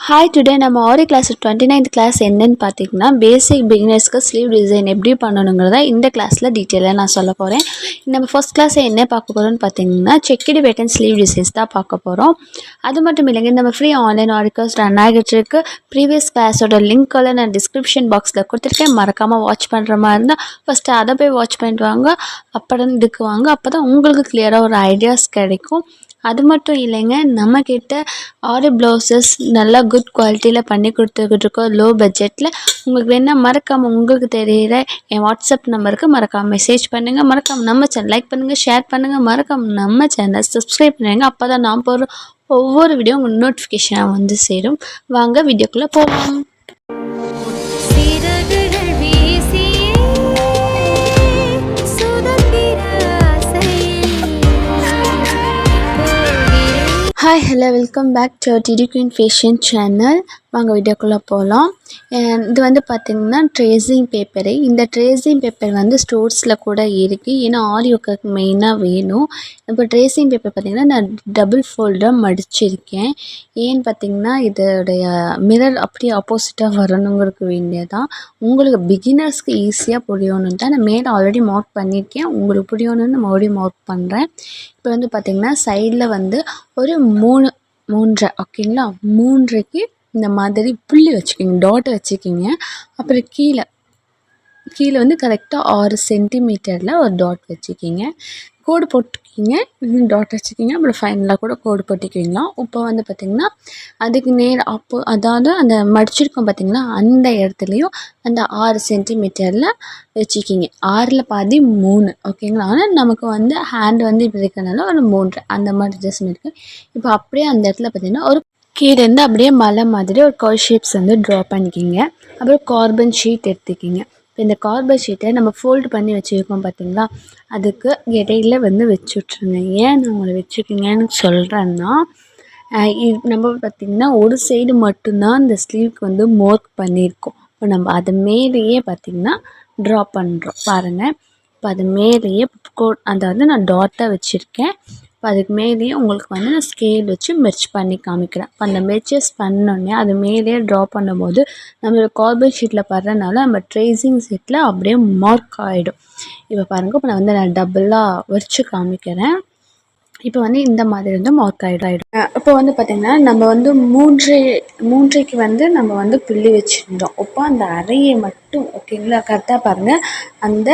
Hi today நம்ம ஆரி class 29th class என்னன்னு பார்த்தீங்கன்னா பேசிக் பிகினர்ஸ்க்கு ஸ்லீவ் டிசைன் எப்படி பண்ணணுங்கிறத இந்த கிளாஸில் டீட்டெயிலாக நான் சொல்ல போகிறேன். நம்ம ஃபர்ஸ்ட் கிளாஸ் என்ன பார்க்க போகிறோம்னு பார்த்தீங்கன்னா செக்கடி பேட்டன் ஸ்லீவ் டிசைன்ஸ் தான் பார்க்க போகிறோம். அது மட்டும் இல்லைங்க, நம்ம ஃப்ரீ ஆன்லைன் ஆரி கிளாஸ் ரன் ஆகிட்டு இருக்கு. ப்ரீவியஸ் கிளாஸோட லிங்க்கெல்லாம் நான் டிஸ்கிரிப்ஷன் பாக்ஸில் கொடுத்துருக்கேன். மறக்காமல் வாட்ச் பண்ணுற மாதிரி இருந்தால் ஃபஸ்ட்டு அதை போய் வாட்ச் பண்ணிட்டு வாங்க. அப்புறம் இதுக்கு வாங்க, அப்போ தான் உங்களுக்கு கிளியராக ஒரு ஐடியாஸ் கிடைக்கும். அது மட்டும் இல்லைங்க, நம்மக்கிட்ட ஆரி ப்ளவுசஸ் நல்லா குட் குவாலிட்டியில் பண்ணி கொடுத்துக்கிட்டு இருக்கோம் லோ பட்ஜெட்டில். உங்களுக்கு வேணால் மறக்காமல் உங்களுக்கு தெரிகிற என் வாட்ஸ்அப் நம்பருக்கு மறக்காமல் மெசேஜ் பண்ணுங்கள். மறக்காமல் நம்ம சேனல் லைக் பண்ணுங்கள், ஷேர் பண்ணுங்கள். மறக்காமல் நம்ம சேனலை சப்ஸ்கிரைப் பண்ணுங்க. அப்போ தான் நான் போகிற ஒவ்வொரு வீடியோ உங்களுக்கு நோட்டிஃபிகேஷனாக வந்து சேரும். வாங்க வீடியோக்குள்ளே போகலாம். Hi hello, welcome back to DD queen fashion channel. வாங்க வீடியோக்குள்ளே போகலாம். இது வந்து பார்த்திங்கன்னா ட்ரேசிங் பேப்பரு. இந்த ட்ரேசிங் பேப்பர் வந்து ஸ்டோர்ஸில் கூட இருக்குது, ஏன்னா ஆரி ஒர்க்குக்கு மெயினாக வேணும். இப்போ ட்ரேசிங் பேப்பர் பார்த்திங்கன்னா நான் டபுள் ஃபோல்டாக மடிச்சிருக்கேன். ஏன்னு பார்த்திங்கன்னா இதோடைய மிரர் அப்படியே ஆப்போசிட்டாக வரணுங்கிறதுக்கு வேண்டியதான். உங்களுக்கு பிகினர்ஸ்க்கு ஈஸியாக புரியணுன்னு தான் நான் மேலே ஆல்ரெடி மார்க் பண்ணியிருக்கேன். உங்களுக்கு புரியணுன்னு மறுபடியும் மார்க் பண்ணுறேன். இப்போ வந்து பார்த்திங்கன்னா சைடில் வந்து ஒரு 3.5 ஓகேங்களா, 3க்கு இந்த மாதிரி புள்ளி வச்சுக்கிங்க, டாட்டை வச்சுக்கிங்க. அப்புறம் கீழே வந்து கரெக்டாக 6 சென்டிமீட்டரில் ஒரு டாட் வச்சுக்கிங்க. கோடு போட்டுக்கிங்க, டாட் வச்சுக்கிங்க. அப்புறம் ஃபைனலாக கூட கோடு போட்டுக்குவீங்களா. இப்போ வந்து பார்த்திங்கன்னா அதுக்கு அதாவது அந்த மடிச்சிருக்கோம் பார்த்திங்களா, அந்த இடத்துலையும் அந்த 6 சென்டிமீட்டரில் வச்சுக்கிங்க. 6ல் பாதி 3 ஓகேங்களா. ஆனால் நமக்கு வந்து ஹேண்ட் வந்து இப்படி இருக்கிறதுனால ஒரு 3 அந்த மாதிரி அட்ஜஸ்ட்மெண்ட் இருக்குது. இப்போ அப்படியே அந்த இடத்துல பார்த்திங்கன்னா ஒரு கீழேருந்து அப்படியே மலை மாதிரி ஒரு கர்வ் ஷேப்ஸ் வந்து ட்ரா பண்ணிக்கிங்க. அப்புறம் கார்பன் ஷீட் எடுத்துக்கிங்க. இப்போ இந்த கார்பன் ஷீட்டை நம்ம ஃபோல்டு பண்ணி வச்சுருக்கோம் பார்த்திங்களா, அதுக்கு இடையில வந்து வச்சு விட்ருங்க. ஏன் நான் உங்களை வச்சுக்கிங்கன்னு சொல்கிறேன்னா, நம்ம பார்த்திங்கன்னா ஒரு சைடு மட்டும்தான் இந்த ஸ்லீவ்க்கு வந்து மார்க் பண்ணியிருக்கோம். இப்போ நம்ம அது மேலேயே பார்த்திங்கன்னா ட்ரா பண்ணுறோம் பாருங்கள். இப்போ அது மேலேயே அதை வந்து நான் டாட்டாக வச்சுருக்கேன். இப்போ அதுக்கு மேலேயே உங்களுக்கு வந்து நான் ஸ்கேல் வச்சு மெர்ச் பண்ணி காமிக்கிறேன். இப்போ அந்த மெர்ச்சஸ் பண்ணோடனே அது மேலேயே ட்ரா பண்ணும்போது நம்மளோட கார்பன் ஷீட்டில் படுறதுனால நம்ம ட்ரேசிங் ஷீட்டில் அப்படியே மார்க் ஆகிடும். இப்போ பாருங்கள், இப்போ நான் டபுளாக வச்சு காமிக்கிறேன். இப்போ வந்து இந்த மாதிரி வந்து மார்க் ஆகிடும். இப்போ வந்து பார்த்திங்கன்னா நம்ம வந்து மூன்றைக்கு வந்து நம்ம வந்து புள்ளி வச்சுருந்தோம். இப்போ அந்த அறையை மட்டும் ஓகேங்களா கரெக்டாக பாருங்கள், அந்த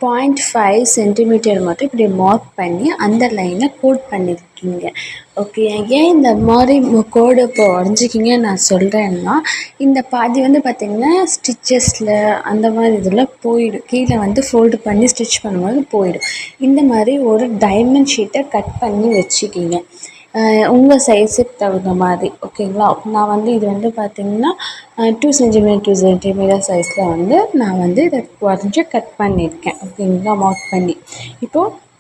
0.5 சென்டிமீட்டர் மட்டும் இப்படி மார்க் பண்ணி அந்த லைனை கோட் பண்ணியிருக்கீங்க. ஓகே, ஏன் இந்த மாதிரி கோடு இப்போ வரைஞ்சிக்கிங்க நான் சொல்கிறேன்னா, இந்த பாதி வந்து பார்த்திங்கன்னா ஸ்டிச்சஸில் அந்த மாதிரி இதில் போயிடும். கீழே வந்து ஃபோல்டு பண்ணி ஸ்டிச் பண்ணும்போது போயிடும். இந்த மாதிரி ஒரு டைமண்ட் ஷீட்டை கட் பண்ணி வச்சுக்கிங்க உங்கள் சைஸுக்கு தகுந்த மாதிரி ஓகேங்களா. நான் வந்து இது வந்து பார்த்திங்கன்னா 2 சென்டிமீட்டர் சைஸில் வந்து நான் வந்து இதை வரைஞ்சி கட் பண்ணியிருக்கேன் ஓகேங்களா, மார்க் பண்ணி. இப்போது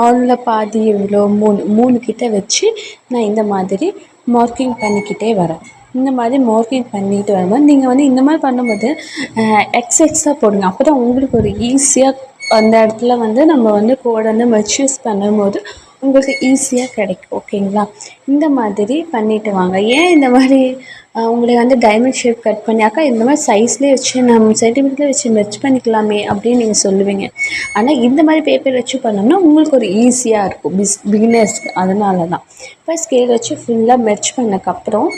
ஆளில் பாதி இவ்வளோ 3 கிட்ட வச்சு நான் இந்த மாதிரி மார்க்கிங் பண்ணிக்கிட்டே வரேன். இந்த மாதிரி மார்க்கிங் பண்ணிட்டு வரும்போது நீங்கள் வந்து இந்த மாதிரி பண்ணும்போது எக்ஸாக போடுங்க. அப்போ தான் உங்களுக்கு ஒரு ஈஸியாக அந்த இடத்துல வந்து நம்ம வந்து கோடை வந்து மெர்ச்சஸ் பண்ணும்போது உங்களுக்கு ஈஸியாக கிடைக்கும் ஓகேங்களா. இந்த மாதிரி பண்ணிவிட்டு வாங்க. ஏன் இந்த மாதிரி உங்களை வந்து டைமண்ட் ஷேப் கட் பண்ணியாக்கா இந்த மாதிரி சைஸ்லேயே வச்சு நம்ம சென்டிமீட்டரில் வச்சு மெர்ச் பண்ணிக்கலாமே அப்படின்னு நீங்கள் சொல்லுவீங்க. ஆனால் இந்த மாதிரி பேப்பர் வச்சு பண்ணோம்னா உங்களுக்கு ஒரு ஈஸியாக இருக்கும் பிகினர்ஸ்க்கு. அதனால தான் இப்போ ஸ்கேல் வச்சு ஃபுல்லாக மெர்ச் பண்ணக்கப்புறம்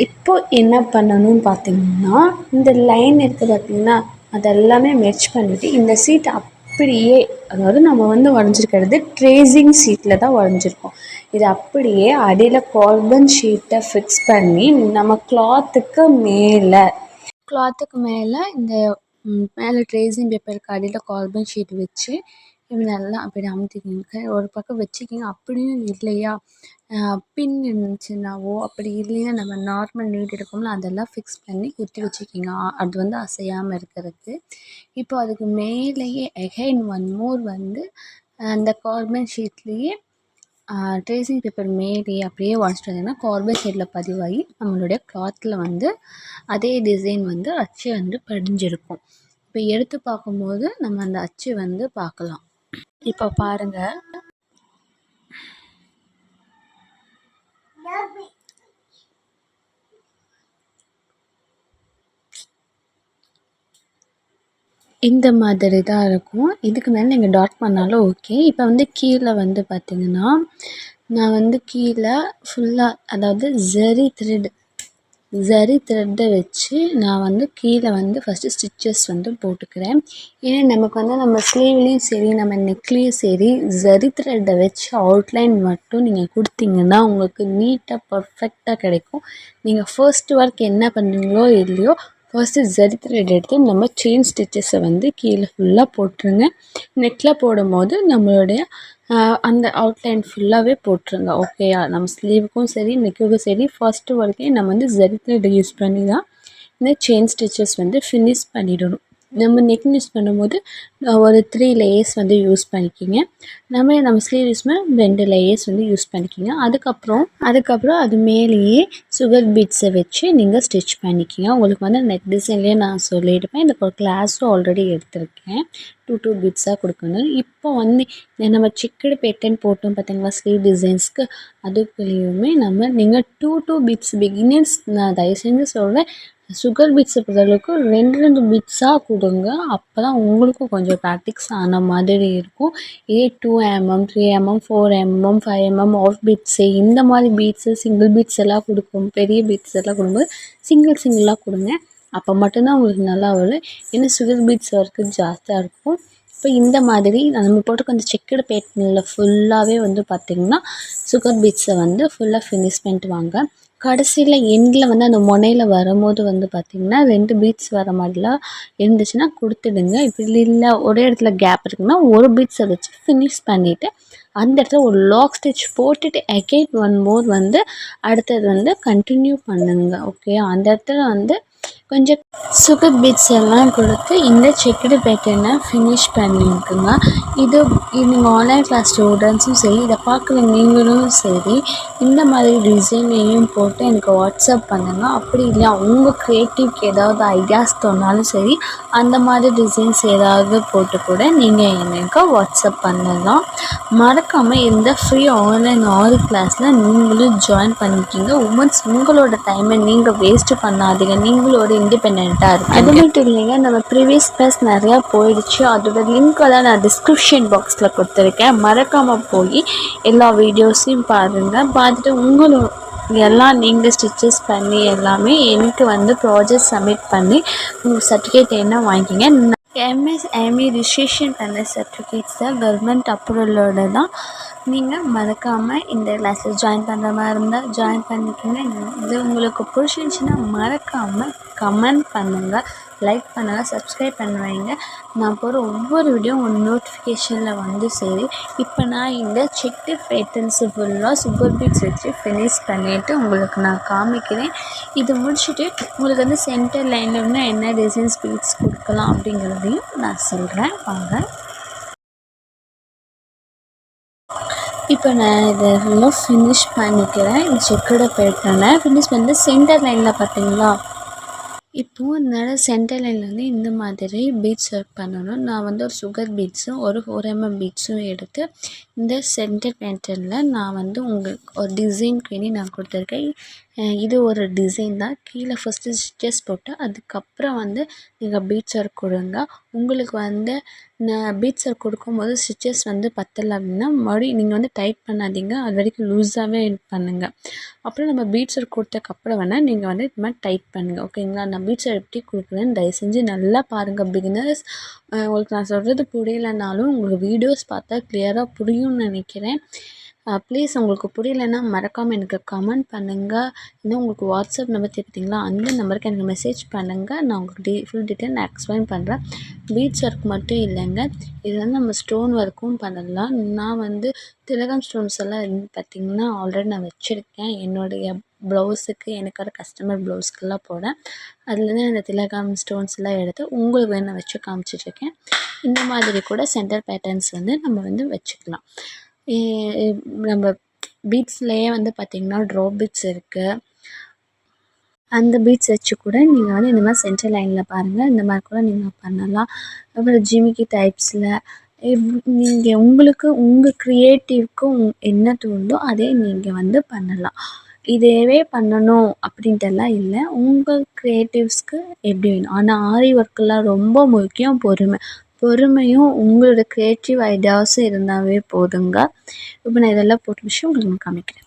இப்போது என்ன பண்ணணும்னு பார்த்திங்கன்னா, இந்த லைன் இருக்குது பார்த்திங்கன்னா, அதெல்லாமே மெர்ச் பண்ணிவிட்டு இந்த சீட்டை அப்படியே, அதாவது நம்ம வந்து வரைஞ்சிருக்கிறது ட்ரேசிங் ஷீட்டில் தான் வரைஞ்சிருக்கோம். இது அப்படியே அடியில் கார்பன் ஷீட்டை ஃபிக்ஸ் பண்ணி நம்ம கிளாத்துக்கு மேலே இந்த மேலே ட்ரேசிங் பேப்பருக்கு அடியில் கார்பன் ஷீட் வச்சு இப்படி நல்லா அப்படி அமுத்திக்கிங்க. ஒரு பக்கம் வச்சுக்கிங்க. அப்படியும் இல்லையா பின் இருந்துச்சுன்னாவோ, அப்படி இல்லைன்னா நம்ம நார்மல் நீட் எடுக்கோம்ல அதெல்லாம் ஃபிக்ஸ் பண்ணி குத்தி வச்சுக்கிங்க. அது வந்து அசையாமல் இருக்கிறதுக்கு. இப்போ அதுக்கு மேலேயே அகைன் ஒன் மோர் வந்து அந்த கார்பன் ஷீட்லேயே ட்ரேசிங் பேப்பர் மேலேயே அப்படியே வரைச்சிட்டு வந்தீங்கன்னா கார்பன் ஷீட்டில் பதிவாகி நம்மளுடைய கிளாத்தில் வந்து அதே டிசைன் வந்து அச்சு வந்து படிஞ்சிருக்கும். இப்போ எடுத்து பார்க்கும்போது நம்ம அந்த அச்சு வந்து பார்க்கலாம். இப்போ பாருங்கள், இந்த மாதிரி தான் இருக்கும். இதுக்கு மேலே நீங்கள் டாட் பண்ணாலும் ஓகே. இப்போ வந்து கீழே வந்து பார்த்திங்கன்னா நான் வந்து கீழே ஃபுல்லாக அதாவது ஜரி த்ரெட்டை வச்சு நான் வந்து கீழே வந்து ஃபஸ்ட்டு ஸ்டிச்சஸ் வந்து போட்டுக்கிறேன். ஏன்னா நமக்கு வந்து நம்ம ஸ்லீவ்லேயும் சரி நம்ம நெக்லேயும் சரி ஜரி த்ரெட்டை வச்சு அவுட்லைன் மட்டும் நீங்கள் கொடுத்தீங்கன்னா உங்களுக்கு நீட்டாக பர்ஃபெக்டாக கிடைக்கும். நீங்கள் ஃபர்ஸ்ட் ஒர்க் என்ன பண்ணுறீங்களோ இல்லையோ ஃபர்ஸ்ட்டு ஜரி த்ரெட் எடுத்து நம்ம செயின் ஸ்டிச்சஸை வந்து கீழே ஃபுல்லாக போட்டுருங்க. நெக்கில் போடும்போது நம்மளுடைய அந்த அவுட்லைன் ஃபுல்லாகவே போட்டுருங்க. ஓகேயா? நம்ம ஸ்லீவுக்கும் சரி நெக்குக்கும் சரி ஃபர்ஸ்ட்டு ஒர்க்கே நம்ம வந்து ஜரி த்ரெட் யூஸ் பண்ணி தான் இந்த செயின் ஸ்டிச்சஸ் வந்து ஃபினிஷ் பண்ணிடணும். நம்ம நெக் யூஸ் பண்ணும்போது ஒரு 3 லேயர்ஸ் வந்து யூஸ் பண்ணிக்கிங்க. நம்ம ஸ்லீவ் யூஸ் பண்ண 2 லேயர்ஸ் வந்து யூஸ் பண்ணிக்கிங்க. அதுக்கப்புறம் அது மேலேயே சுகர் பீட்ஸை வச்சு நீங்கள் ஸ்டிச் பண்ணிக்கிங்க. உங்களுக்கு வந்து நெக் டிசைன்லேயே நான் சொல்லியிருப்பேன். இதுக்கு ஒரு கிளாஸும் ஆல்ரெடி எடுத்திருக்கேன். 2 பீட்ஸாக கொடுக்கணும். இப்போ வந்து நம்ம செக்குடு பேட்டர்ன் போட்டோம் பார்த்தீங்களா ஸ்லீவ் டிசைன்ஸ்க்கு, அதுக்குள்ளேயுமே நீங்கள் 2 பீட்ஸ் பிகினர்ஸ் நான் தயவு செஞ்சு சொல்கிறேன் சுகர் பீட்ஸை பொறுத்தளவுக்கு 2 பீட்ஸாக கொடுங்க. அப்போ தான் உங்களுக்கும் கொஞ்சம் ப்ராக்டிக்ஸ் ஆன மாதிரி இருக்கும். 2 mm 3 mm 4 mm 5 mm of beads இந்த மாதிரி பீட்ஸு சிங்கிள் பீட்ஸ் எல்லாம் கொடுக்கும். பெரிய பீட்ஸ் எல்லாம் கொடுக்கும்போது சிங்கிளாக கொடுங்க. அப்போ மட்டும்தான் உங்களுக்கு நல்லா வரும். ஏன்னா சுகர் பீட்ஸ் ஒர்க்கு ஜாஸ்தியாக இருக்கும். இப்போ இந்த மாதிரி நம்ம போட்டுக்க அந்த செக்குடு பேட்டர்னில் ஃபுல்லாகவே வந்து பார்த்திங்கன்னா சுகர் பீட்ஸை வந்து ஃபுல்லாக ஃபினிஷ் பண்ணிட்டு வாங்க. கடைசியில் எண்டில் வந்து அந்த முனையில் வரும்போது வந்து பார்த்திங்கன்னா 2 பீட்ஸ் வர மாதிரிலாம் இருந்துச்சுன்னா கொடுத்துடுங்க. இப்படி இல்லை ஒரே இடத்துல கேப் இருக்குன்னா ஒரு பீட்ஸை வச்சு ஃபினிஷ் பண்ணிவிட்டு அந்த இடத்துல ஒரு லாக் ஸ்டிச் போட்டுட்டு அகைன் 1 மோர் வந்து அடுத்தது வந்து கண்டினியூ பண்ணுங்க. ஓகே? அந்த இடத்துல வந்து கொஞ்சம் சுகர் பீட்ஸ் எல்லாம் கொடுத்து இந்த செக்குடு பேட்டர்னை ஃபினிஷ் பண்ணிக்குங்க. இது நீங்கள் ஆன்லைன் கிளாஸ் ஸ்டூடெண்ட்ஸும் சரி இதை பார்க்குற நீங்களும் சரி இந்த மாதிரி டிசைனையும் போட்டு எனக்கு வாட்ஸ்அப் பண்ணுங்கள். அப்படி இல்லை உங்கள் க்ரியேட்டிவ்க்கு ஏதாவது ஐடியாஸ் தோணாலும் சரி அந்த மாதிரி டிசைன்ஸ் ஏதாவது போட்டு கூட நீங்கள் எனக்கு வாட்ஸ்அப் பண்ணலாம். மறக்காமல் இந்த ஃப்ரீ ஆன்லைன் ஆரி கிளாஸில் நீங்களும் ஜாயின் பண்ணிக்கிங்க. உமன்ஸ் உங்களோட டைமை நீங்கள் வேஸ்ட்டு பண்ணாதீங்க. நீங்களும் ஒரு இண்டிபெண்ட்டாக இருக்குது. அது மட்டும் இல்லைங்க நம்ம ப்ரீவியஸ் கிளாஸ் நிறையா போயிடுச்சு. அதோட லிங்க்கெல்லாம் நான் டிஸ்கிரிப்ஷன் பாக்ஸில் கொடுத்துருக்கேன். மறக்காமல் போய் எல்லா வீடியோஸையும் பார்த்துட்டு எல்லாம் நீங்கள் ஸ்டிச்சஸ் பண்ணி எல்லாமே எனக்கு வந்து ப்ராஜெக்ட் சப்மிட் பண்ணி உங்கள் சர்டிஃபிகேட் என்ன வாங்கிக்கிங்க. எம்எஸ்எம்இ ரிஜிஸ்ட்ரேஷன் பண்ண சர்டிஃபிகேட்ஸ் தான் கவர்மெண்ட் அப்ரூவலோடு தான். நீங்கள் மறக்காமல் இந்த கிளாஸில் ஜாயின் பண்ணுற மாதிரி இருந்தால் ஜாயின் பண்ணிக்கோங்க. இது உங்களுக்கு பிடிச்சிருந்துச்சின்னா மறக்காமல் கமெண்ட் பண்ணுங்கள், லைக் பண்ணுங்கள், சப்ஸ்கிரைப் பண்ண வைங்க. நான் போகிற ஒவ்வொரு வீடியோ ஒரு நோட்டிஃபிகேஷனில் வந்து சரி. இப்போ நான் இந்த செக்கு பேட்டர்ன்ஸு ஃபுல்லாக சுகர் பீட்ஸ் வச்சு ஃபினிஷ் பண்ணிவிட்டு உங்களுக்கு நான் காமிக்கிறேன். இது முடிச்சுட்டு உங்களுக்கு வந்து சென்டர் லைனில் இன்னும் என்ன டிசைன்ஸ் பீட்ஸ் கொடுக்கலாம் அப்படிங்கிறதையும் நான் சொல்கிறேன். வாங்க. இப்போ நான் இதை ஃபுல்லாக ஃபினிஷ் பண்ணிக்கிறேன். இந்த செக்கோட பேட்டர்னை ஃபினிஷ் பண்ணிட்டு சென்டர் லைனில் பார்த்தீங்களா இப்போது என்னால் சென்டர் லைனில் வந்து இந்த மாதிரி பீட்ஸ் ஒர்க் பண்ணணும். நான் வந்து ஒரு சுகர் பீட்ஸும் ஒரு 4 mm பீட்ஸும் எடுத்து இந்த சென்டர் பேட்டர்னில் நான் வந்து உங்களுக்கு ஒரு டிசைனுக்கு வேண்டி நான் கொடுத்துருக்கேன். இது ஒரு டிசைன் தான். கீழே ஃபஸ்ட்டு ஸ்டிச்சஸ் போட்டு அதுக்கப்புறம் வந்து நீங்கள் பீட்ஸ் ஒர்க் கொடுங்க. உங்களுக்கு வந்து பீட்ஸ் ஒர்க் கொடுக்கும்போது ஸ்டிச்சஸ் வந்து பத்தலை அப்படின்னா மறுபடியும் நீங்கள் வந்து டைட் பண்ணாதீங்க. அது வரைக்கும் லூஸாகவே பண்ணுங்கள். அப்புறம் நம்ம பீட்ஸ் ஒர்க் கொடுத்ததுக்கப்புறம் வேணால் நீங்கள் வந்து இது மாதிரி டைட் பண்ணுங்கள். ஓகேங்களா? நான் பீட்ஸ் எப்படி கொடுக்குறேன்னு தயவு செஞ்சு நல்லா பாருங்கள் பிகினர்ஸ். உங்களுக்கு நான் சொல்கிறது புரியலைனாலும் உங்களுக்கு வீடியோஸ் பார்த்தா கிளியராக புரியும்னு நினைக்கிறேன். ப்ளீஸ் உங்களுக்கு புரியலைன்னா மறக்காமல் எனக்கு கமெண்ட் பண்ணுங்கள். இன்னும் உங்களுக்கு வாட்ஸ்அப் நம்பர் பார்த்தீங்களா அந்த நம்பருக்கு எனக்கு மெசேஜ் பண்ணுங்கள். நான் உங்களுக்கு ஃபுல் டீட்டெயில் நான் எக்ஸ்பிளைன் பண்ணுறேன். பீட்ஸ் ஒர்க் மட்டும் இல்லைங்க, இது வந்து நம்ம ஸ்டோன் ஒர்க்கும் பண்ணலாம். நான் வந்து திலகம் ஸ்டோன்ஸ் எல்லாம் பார்த்திங்கன்னா ஆல்ரெடி நான் வச்சுருக்கேன். என்னுடைய ப்ளவுஸுக்கு எனக்கு வர கஸ்டமர் ப்ளவுஸ்க்கெல்லாம் போடேன். அதுலேருந்து அந்த திலகம் ஸ்டோன்ஸ்லாம் எடுத்து உங்களுக்கு வேணும் வச்சு காமிச்சிட்ருக்கேன். இந்த மாதிரி கூட சென்டர் பேட்டர்ன்ஸ் வந்து நம்ம வந்து வச்சுக்கலாம். நம்ம பீட்ஸ்லேயே வந்து பார்த்திங்கன்னா ட்ராப் பீட்ஸ் இருக்குது. அந்த பீட்ஸ் வச்சு கூட நீங்கள் வந்து இந்த மாதிரி சென்டர் லைனில் பாருங்கள். இந்த மாதிரி கூட நீங்கள் பண்ணலாம். அப்புறம் ஜிமிக்கி டைப்ஸில் நீங்கள் உங்களுக்கு உங்கள் க்ரியேட்டிவ்க்கு என்ன தோணுதோ அதே நீங்கள் வந்து பண்ணலாம். இதேவே பண்ணணும் அப்படின்ட்டுலாம் இல்லை. உங்கள் க்ரியேட்டிவ்ஸ்க்கு எப்படி வேணும். ஆனால் ஆரி ஒர்க்கெலாம் ரொம்ப முக்கியம் பொறுமை. பொறுமையும் உங்களோட க்ரியேட்டிவ் ஐடியாஸும் இருந்தாவே போதுங்க. இப்போ நான் இதெல்லாம் போட்டு விஷயம் உங்களுக்கு நான் காமிக்கிறேன்.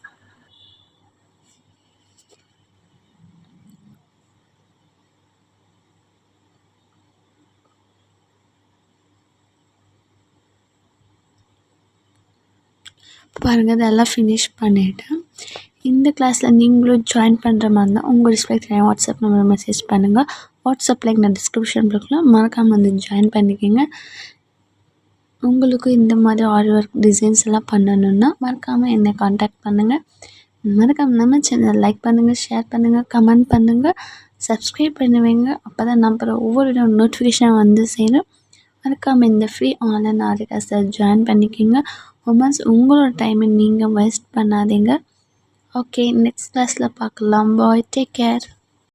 பாருங்கள், இதெல்லாம் ஃபினிஷ் பண்ணிவிட்டேன். இந்த கிளாஸில் நீங்களும் ஜாயின் பண்ணுற மாதிரி இருந்தால் உங்கள் டிஸ்பிளே தெரியும் வாட்ஸ்அப் நம்பர் மெசேஜ் பண்ணுங்கள். வாட்ஸ்அப் லிங்க் நான் டிஸ்கிரிப்ஷன் கொடுக்கலாம், மறக்காமல் வந்து ஜாயின் பண்ணிக்கோங்க. உங்களுக்கு இந்த மாதிரி ஆரி ஒர்க் டிசைன்ஸ் எல்லாம் பண்ணணுன்னா மறக்காமல் என்னை காண்டாக்ட் பண்ணுங்கள். மறக்காமல் நம்ம சேனல் லைக் பண்ணுங்கள், ஷேர் பண்ணுங்கள், கமெண்ட் பண்ணுங்கள், சப்ஸ்கிரைப் பண்ணுவீங்க. அப்போ தான் நம்புகிற ஒவ்வொரு நோட்டிஃபிகேஷன் வந்து சேரும். மறக்காமல் இந்த ஃப்ரீ ஆன்லைன் ஆரி கிளாஸில் ஜாயின் பண்ணிக்கோங்க. ஒன்ஸ் உங்களோட டைமை நீங்கள் வேஸ்ட் பண்ணாதீங்க. ஓகே, நெக்ஸ்ட் கிளாஸில் பார்க்கலாம். பாய், டேக் கேர்.